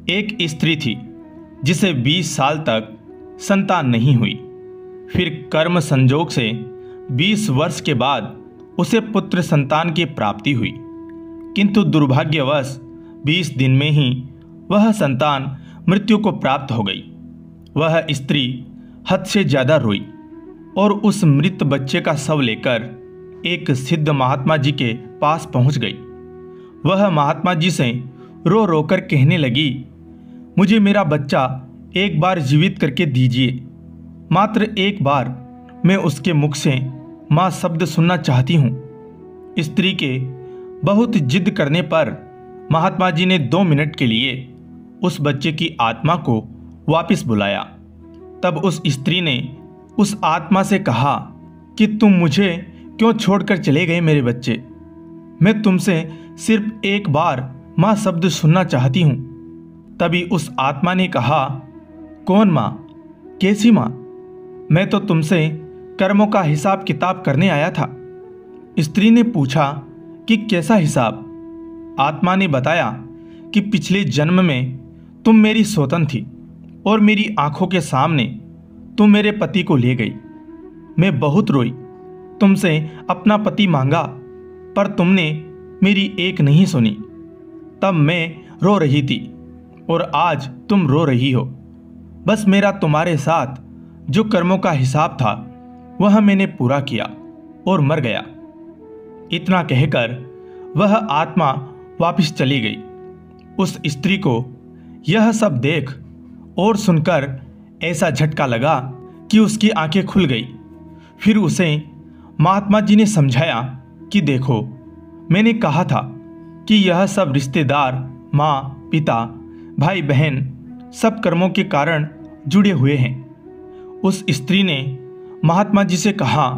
एक स्त्री थी जिसे 20 साल तक संतान नहीं हुई। फिर कर्म संजोग से 20 वर्ष के बाद उसे पुत्र संतान की प्राप्ति हुई, किंतु दुर्भाग्यवश 20 दिन में ही वह संतान मृत्यु को प्राप्त हो गई। वह स्त्री हद से ज्यादा रोई और उस मृत बच्चे का शव लेकर एक सिद्ध महात्मा जी के पास पहुंच गई। वह महात्मा जी से रो रो कर कहने लगी, मुझे मेरा बच्चा एक बार जीवित करके दीजिए, मात्र एक बार मैं उसके मुख से माँ शब्द सुनना चाहती हूँ। स्त्री के बहुत जिद करने पर महात्मा जी ने 2 मिनट के लिए उस बच्चे की आत्मा को वापस बुलाया। तब उस स्त्री ने उस आत्मा से कहा कि तुम मुझे क्यों छोड़कर चले गए मेरे बच्चे? मैं तुमसे सिर्फ एक बार माँ शब्द सुनना चाहती हूँ। तभी उस आत्मा ने कहा, कौन माँ? कैसी माँ? मैं तो तुमसे कर्मों का हिसाब किताब करने आया था। स्त्री ने पूछा कि कैसा हिसाब? आत्मा ने बताया कि पिछले जन्म में तुम मेरी सौतन थी और मेरी आंखों के सामने तुम मेरे पति को ले गई। मैं बहुत रोई, तुमसे अपना पति मांगा, पर तुमने मेरी एक नहीं सुनी। तब मैं रो रही थी और आज तुम रो रही हो। बस मेरा तुम्हारे साथ जो कर्मों का हिसाब था वह मैंने पूरा किया और मर गया। इतना कहकर वह आत्मा वापस चली गई। उस स्त्री को यह सब देख और सुनकर ऐसा झटका लगा कि उसकी आंखें खुल गई। फिर उसे महात्मा जी ने समझाया कि देखो, मैंने कहा था कि यह सब रिश्तेदार, माँ, पिता, भाई, बहन सब कर्मों के कारण जुड़े हुए हैं। उस स्त्री ने महात्मा जी से कहा,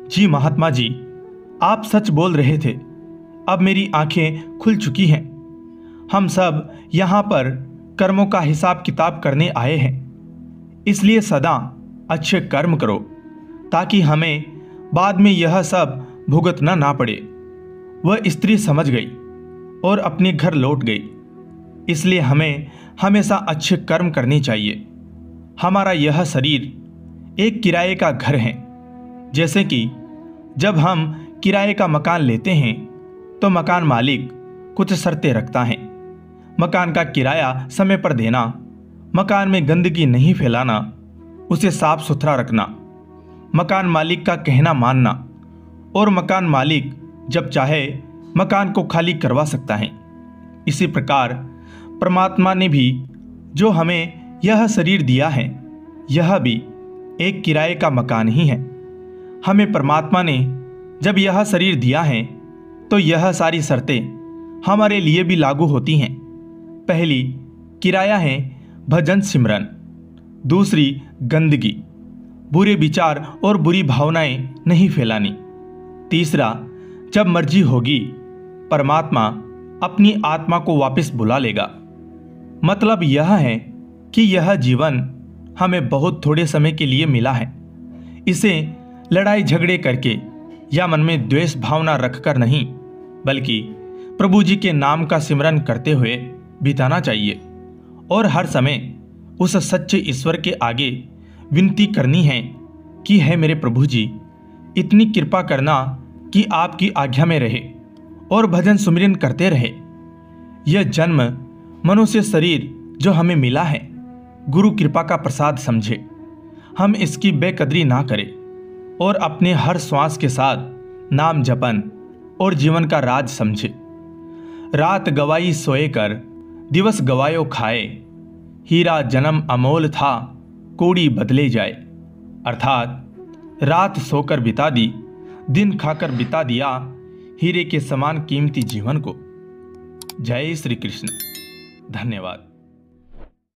जी महात्मा जी, आप सच बोल रहे थे। अब मेरी आंखें खुल चुकी हैं। हम सब यहाँ पर कर्मों का हिसाब किताब करने आए हैं, इसलिए सदा अच्छे कर्म करो ताकि हमें बाद में यह सब भुगतना ना पड़े। वह स्त्री समझ गई और अपने घर लौट गई। इसलिए हमें हमेशा अच्छे कर्म करने चाहिए। हमारा यह शरीर एक किराए का घर है। जैसे कि जब हम किराए का मकान लेते हैं तो मकान मालिक कुछ शर्तें रखता है। मकान का किराया समय पर देना, मकान में गंदगी नहीं फैलाना, उसे साफ सुथरा रखना, मकान मालिक का कहना मानना, और मकान मालिक जब चाहे मकान को खाली करवा सकता है। इसी प्रकार परमात्मा ने भी जो हमें यह शरीर दिया है, यह भी एक किराए का मकान ही है। हमें परमात्मा ने जब यह शरीर दिया है तो यह सारी शर्तें हमारे लिए भी लागू होती हैं। पहली किराया है भजन सिमरन, दूसरी गंदगी, बुरे विचार और बुरी भावनाएं नहीं फैलानी, तीसरा जब मर्जी होगी परमात्मा अपनी आत्मा को वापस बुला लेगा। मतलब यह है कि यह जीवन हमें बहुत थोड़े समय के लिए मिला है। इसे लड़ाई झगड़े करके या मन में द्वेष भावना रखकर नहीं, बल्कि प्रभु जी के नाम का सिमरन करते हुए बिताना चाहिए और हर समय उस सच्चे ईश्वर के आगे विनती करनी है कि है मेरे प्रभु जी, इतनी कृपा करना कि आपकी आज्ञा में रहे और भजन सुमिरन करते रहे। यह जन्म मनुष्य शरीर जो हमें मिला है गुरु कृपा का प्रसाद समझे। हम इसकी बेकदरी ना करें और अपने हर श्वास के साथ नाम जपन और जीवन का राज समझे। रात गवाई सोए कर, दिवस गवायो खाए, हीरा जन्म अमोल था, कौड़ी बदले जाए। अर्थात रात सोकर बिता दी, दिन खाकर बिता दिया हीरे के समान कीमती जीवन को। जय श्री कृष्ण। धन्यवाद।